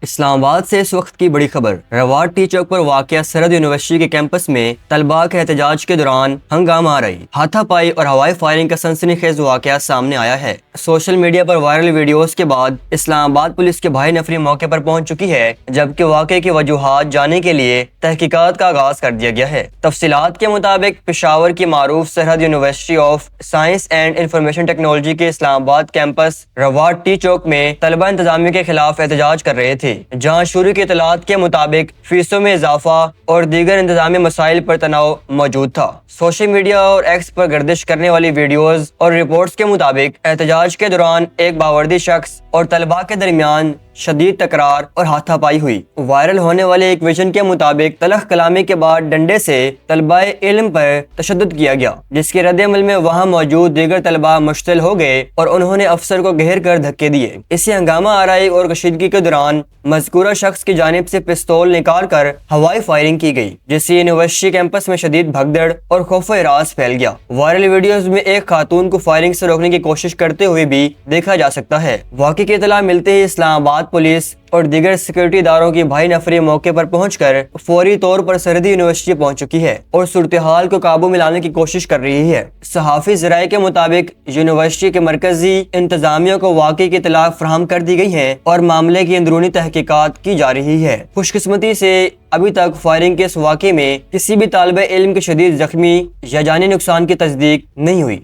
اسلام آباد سے اس وقت کی بڑی خبر۔ رواٹ ٹی چوک پر واقع سرحد یونیورسٹی کے کیمپس میں طلباء کے احتجاج کے دوران ہنگامہ آرائی، ہاتھا پائی اور ہوائی فائرنگ کا سنسنی خیز واقعہ سامنے آیا ہے۔ سوشل میڈیا پر وائرل ویڈیوز کے بعد اسلام آباد پولیس کے بھاری نفری موقع پر پہنچ چکی ہے، جبکہ واقعے کی وجوہات جاننے کے لیے تحقیقات کا آغاز کر دیا گیا ہے۔ تفصیلات کے مطابق پشاور کی معروف سرحد university of science and information technology کے اسلام آباد کیمپس رواٹ ٹی چوک میں طلبہ انتظامیہ کے خلاف احتجاج کر رہے تھے، جہاں شروع کی اطلاعات کے مطابق فیسوں میں اضافہ اور دیگر انتظامی مسائل پر تناؤ موجود تھا۔ سوشل میڈیا اور ایکس پر گردش کرنے والی ویڈیوز اور رپورٹس کے مطابق احتجاج کے دوران ایک باوردی شخص اور طلباء کے درمیان شدید تکرار اور ہاتھا پائی ہوئی۔ وائرل ہونے والے ایک ویژن کے مطابق تلخ کلامی کے بعد ڈنڈے سے طلباء علم پر تشدد کیا گیا، جس کے رد عمل میں وہاں موجود دیگر طلباء مشتعل ہو گئے اور انہوں نے افسر کو گھیر کر دھکے دیے۔ اسی ہنگامہ آرائی اور کشیدگی کے دوران مذکورہ شخص کی جانب سے پستول نکال کر ہوائی فائرنگ کی گئی، جس سے یونیورسٹی کیمپس میں شدید بھگدڑ اور خوف و ہراس پھیل گیا۔ وائرل ویڈیوز میں ایک خاتون کو فائرنگ سے روکنے کی کوشش کرتے ہوئے بھی دیکھا جا سکتا ہے۔ واقعے کی اطلاع ملتے ہی اسلام آباد پولیس اور دیگر سیکورٹی اداروں کی بھاری نفری موقع پر پہنچ کر فوری طور پر سرحدی یونیورسٹی پہنچ چکی ہے اور صورتحال کو قابو میں لانے کی کوشش کر رہی ہے۔ صحافی ذرائع کے مطابق یونیورسٹی کے مرکزی انتظامیہ کو واقعے کی اطلاع فراہم کر دی گئی ہے اور معاملے کی اندرونی تحقیقات کی جا رہی ہے۔ خوش قسمتی سے ابھی تک فائرنگ کے اس واقعے میں کسی بھی طالب علم کے شدید زخمی یا جانی نقصان کی تصدیق نہیں ہوئی۔